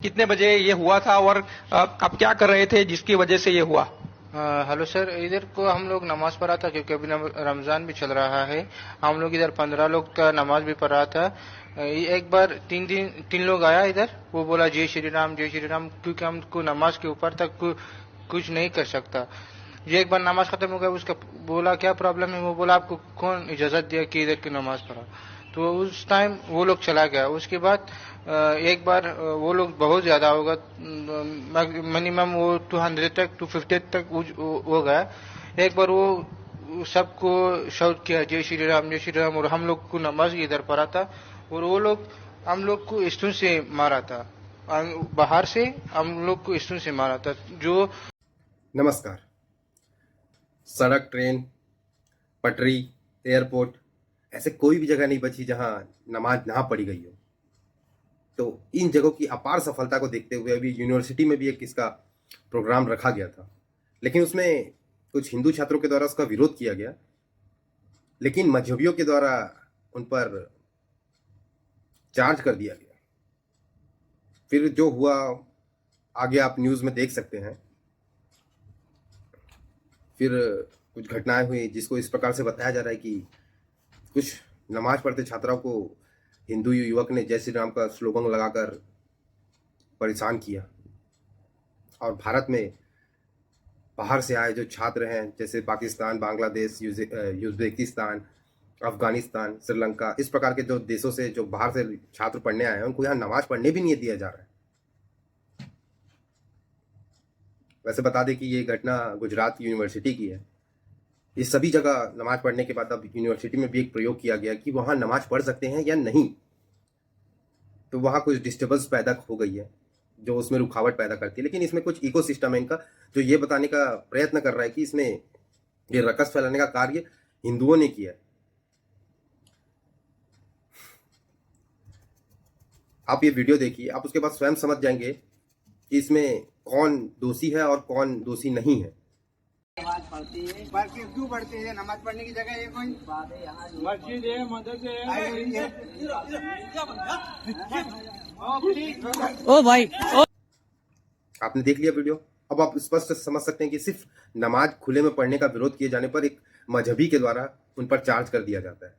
कितने बजे ये हुआ था और आप क्या कर रहे थे जिसकी वजह से ये हुआ? हेलो सर, इधर को हम लोग नमाज पढ़ा था क्योंकि अभी रमजान भी चल रहा है। हम लोग इधर 15 लोग का नमाज भी पढ़ा था। एक बार तीन लोग आया इधर, वो बोला जय श्री राम जय श्री राम, क्योंकि हमको नमाज के ऊपर तक कुछ नहीं कर सकता। ये एक बार नमाज खत्म हो गया, उसका बोला क्या प्रॉब्लम है, वो बोला आपको कौन इजाजत दिया कि इधर की नमाज पढ़ा। तो उस टाइम वो लोग चला गया। उसके बाद एक बार वो लोग बहुत ज्यादा होगा, मिनिमम वो 200 तक 250 तक हो गया। एक बार वो सबको शाउट किया जय श्री राम जय श्री राम, और हम लोग को नमाज इधर पढ़ा था, और वो लोग हम लोग को स्टून से मारा था। बाहर से हम लोग को स्टून से मारा था। जो नमस्कार। सड़क, ट्रेन, पटरी, एयरपोर्ट, ऐसे कोई भी जगह नहीं बची जहां नमाज ना पढ़ी गई हो। तो इन जगहों की अपार सफलता को देखते हुए अभी यूनिवर्सिटी में भी एक इसका प्रोग्राम रखा गया था, लेकिन उसमें कुछ हिंदू छात्रों के द्वारा उसका विरोध किया गया, लेकिन मजहबियों के द्वारा उन पर चार्ज कर दिया गया। फिर जो हुआ आगे आप न्यूज़ में देख सकते हैं। फिर कुछ घटनाएं हुई जिसको इस प्रकार से बताया जा रहा है कि कुछ नमाज पढ़ते छात्राओं को हिंदू युवक ने जय श्री राम का स्लोगन लगाकर परेशान किया। और भारत में बाहर से आए जो छात्र हैं, जैसे पाकिस्तान, बांग्लादेश, उज्बेकिस्तान, अफगानिस्तान, श्रीलंका, इस प्रकार के जो देशों से जो बाहर से छात्र पढ़ने आए हैं, उनको यहाँ नमाज पढ़ने भी नहीं दिया जा रहा है। वैसे बता दें कि ये घटना गुजरात यूनिवर्सिटी की है। इस सभी जगह नमाज पढ़ने के बाद अब यूनिवर्सिटी में भी एक प्रयोग किया गया कि वहाँ नमाज पढ़ सकते हैं या नहीं। तो वहाँ कुछ डिस्टर्बेंस पैदा हो गई है जो उसमें रुकावट पैदा करती है, लेकिन इसमें कुछ इकोसिस्टम है इनका जो ये बताने का प्रयत्न कर रहा है कि इसमें ये रकस फैलाने का कार्य हिंदुओं ने किया है। आप ये वीडियो देखिए, आप उसके बाद स्वयं समझ जाएंगे कि इसमें कौन दोषी है और कौन दोषी नहीं है। नमाज पढ़ती है, क्यों पढ़ती है? नमाज पढ़ने की जगह है कोई मस्जिद है, मदरसे है। ओ भाई आपने देख लिया वीडियो। अब आप स्पष्ट समझ सकते हैं कि सिर्फ नमाज खुले में पढ़ने का विरोध किए जाने पर एक मजहबी के द्वारा उन पर चार्ज कर दिया जाता है।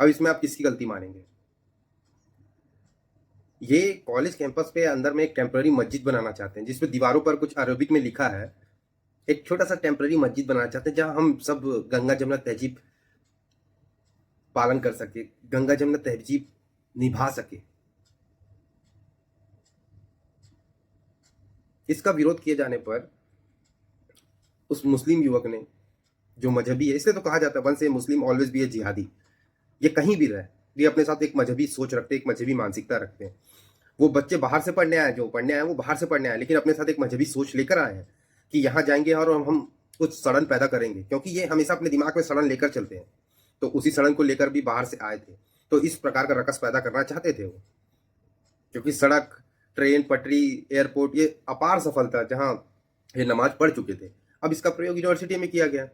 अब इसमें आप किसकी गलती मानेंगे? ये कॉलेज कैंपस पे अंदर में एक टेम्पररी मस्जिद बनाना चाहते हैं, जिसमें दीवारों पर कुछ अरबिक में लिखा है। एक छोटा सा टेम्पररी मस्जिद बनाना चाहते हैं जहां हम सब गंगा जमुना तहजीब पालन कर सके, गंगा जमुना तहजीब निभा सके। इसका विरोध किए जाने पर उस मुस्लिम युवक ने, जो मजहबी है, इसलिए तो कहा जाता है वन से मुस्लिम ऑलवेज बी ए जिहादी। ये कहीं भी रहे, ये अपने साथ एक मजहबी सोच रखते हैं, एक मजहबी मानसिकता रखते हैं। वो बच्चे बाहर से पढ़ने आए, जो पढ़ने आए वो बाहर से पढ़ने आए, लेकिन अपने साथ एक मजहबी सोच लेकर आए हैं कि यहाँ जाएंगे और हम कुछ सड़न पैदा करेंगे, क्योंकि ये हमेशा अपने दिमाग में सड़न लेकर चलते हैं। तो उसी सड़न को लेकर भी बाहर से आए थे, तो इस प्रकार का रकस पैदा करना चाहते थे वो। क्योंकि सड़क, ट्रेन, पटरी, एयरपोर्ट, ये अपार सफलता जहाँ ये नमाज पढ़ चुके थे, अब इसका प्रयोग यूनिवर्सिटी में किया गया।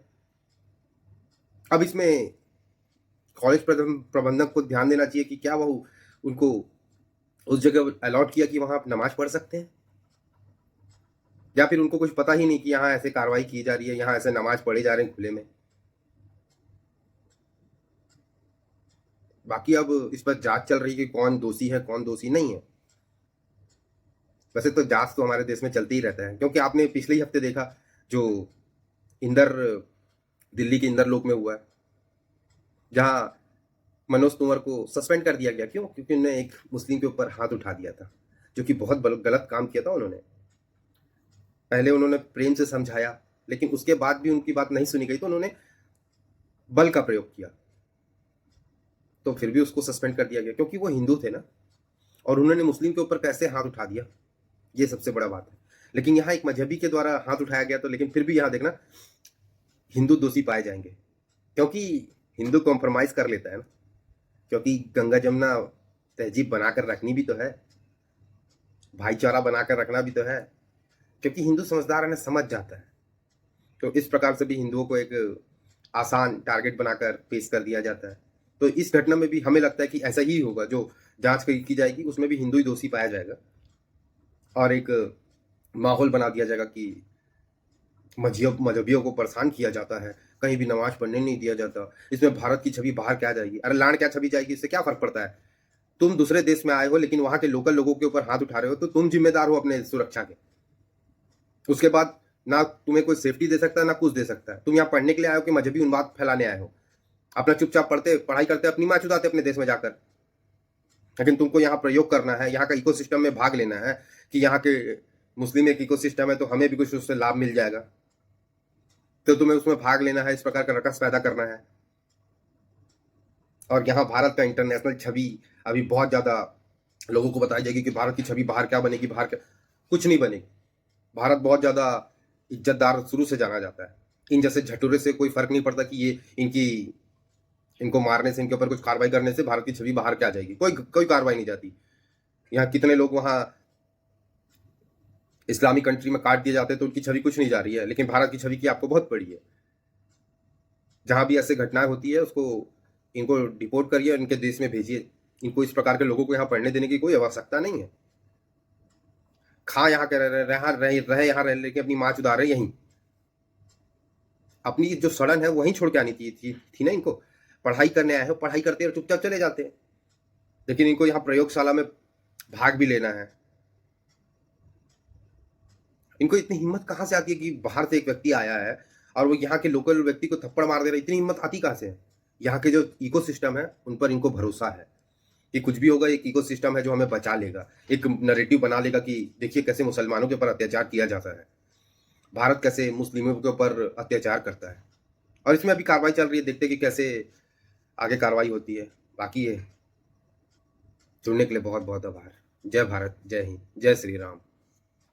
अब इसमें कॉलेज प्रबंधक को ध्यान देना चाहिए कि क्या वो उनको उस जगह अलॉट किया कि वहां आप नमाज पढ़ सकते हैं, या फिर उनको कुछ पता ही नहीं कि यहाँ ऐसे कार्रवाई की जा रही है, यहाँ ऐसे नमाज पढ़े जा रहे हैं खुले में। बाकी अब इस पर जांच चल रही है कि कौन दोषी है कौन दोषी नहीं है। वैसे तो जांच तो हमारे देश में चलती ही रहता है, क्योंकि आपने पिछले ही हफ्ते देखा जो दिल्ली के इंदरलोक में हुआ है, जहां मनोज तंवर को सस्पेंड कर दिया गया। क्यों? क्योंकि उन्होंने एक मुस्लिम के ऊपर हाथ उठा दिया था, जो कि बहुत गलत काम किया था उन्होंने। पहले उन्होंने प्रेम से समझाया, लेकिन उसके बाद भी उनकी बात नहीं सुनी गई तो उन्होंने बल का प्रयोग किया, तो फिर भी उसको सस्पेंड कर दिया गया, क्योंकि वो हिंदू थे ना, और उन्होंने मुस्लिम के ऊपर कैसे हाथ उठा दिया, ये सबसे बड़ा बात है। लेकिन यहाँ एक मजहबी के द्वारा हाथ उठाया गया, तो लेकिन फिर भी यहाँ देखना हिंदू दोषी पाए जाएंगे, क्योंकि हिंदू कॉम्प्रोमाइज कर लेता है ना, क्योंकि गंगा जमुना तहजीब बनाकर रखनी भी तो है, भाईचारा बनाकर रखना भी तो है, क्योंकि हिंदू समझदार है ना, समझ जाता है। तो इस प्रकार से भी हिंदुओं को एक आसान टारगेट बनाकर पेश कर दिया जाता है। तो इस घटना में भी हमें लगता है कि ऐसा ही होगा, जो जांच की जाएगी उसमें भी हिंदू ही दोषी पाया जाएगा और एक माहौल बना दिया जाएगा कि मजहबियों को परेशान किया जाता है, कहीं भी नमाज पढ़ने नहीं दिया जाता। इसमें भारत की छवि बाहर क्या जाएगी? अरे लाड़ क्या छवि जाएगी, इससे क्या फर्क पड़ता है? तुम दूसरे देश में आए हो लेकिन वहां के लोकल लोगों के ऊपर हाथ उठा रहे हो, तो तुम जिम्मेदार हो अपने सुरक्षा के। उसके बाद ना तुम्हें कोई सेफ्टी दे सकता है ना कुछ दे सकता है। तुम यहाँ पढ़ने के लिए आए हो कि मजहबी उन्माद फैलाने आए हो? अपना चुपचाप पढ़ाई करते अपनी माँ चुदाते अपने देश में जाकर। लेकिन तुमको यहाँ प्रयोग करना है, यहाँ का इकोसिस्टम में भाग लेना है कि यहाँ के मुस्लिम एक इकोसिस्टम है तो हमें भी कुछ उससे लाभ मिल जाएगा, तो तुम्हें उसमें भाग लेना है, इस प्रकार का रकस पैदा करना है। और यहाँ भारत का इंटरनेशनल छवि अभी बहुत ज्यादा लोगों को बताई जाएगी कि भारत की छवि बाहर क्या बनेगी, बाहर क्या, कुछ नहीं बनेगी। भारत बहुत ज्यादा इज्जतदार शुरू से जाना जाता है। इन जैसे झटूरे से कोई फर्क नहीं पड़ता कि ये इनको मारने से, इनके ऊपर कुछ कार्रवाई करने से भारत की छवि बाहर क्या जाएगी? कोई कार्रवाई नहीं जाती। यहाँ कितने लोग वहां इस्लामिक कंट्री में काट दिए जाते हैं तो उनकी छवि कुछ नहीं जा रही है, लेकिन भारत की छवि की आपको बहुत पड़ी है। जहां भी ऐसे घटनाएं होती है उसको इनको डिपोर्ट करिए, इनके देश में भेजिए। इनको इस प्रकार के लोगों को यहाँ पढ़ने देने की कोई आवश्यकता नहीं है। खा यहाँ के रहे यहाँ रह लेके अपनी माँ चुदा रहे, यहीं अपनी जो सड़न है वहीं छोड़ के आनी थी ना इनको। पढ़ाई करने आए हो, पढ़ाई करते हैं और चुपचाप चले जाते हैं, लेकिन इनको यहाँ प्रयोगशाला में भाग भी लेना है। इनको इतनी हिम्मत कहाँ से आती है कि बाहर से एक व्यक्ति आया है और वो यहाँ के लोकल व्यक्ति को थप्पड़ मार दे रहा है? इतनी हिम्मत आती कहाँ से है? यहाँ के जो इकोसिस्टम है उन पर इनको भरोसा है कि कुछ भी होगा, एक इकोसिस्टम है जो हमें बचा लेगा, एक नैरेटिव बना लेगा कि देखिए कैसे मुसलमानों के ऊपर अत्याचार किया जाता है, भारत कैसे मुस्लिमों के ऊपर अत्याचार करता है। और इसमें अभी कार्रवाई चल रही है, देखते हैं कि कैसे आगे कार्रवाई होती है। बाकी है। सुनने के लिए बहुत बहुत आभार। जय भारत, जय हिंद, जय श्री राम।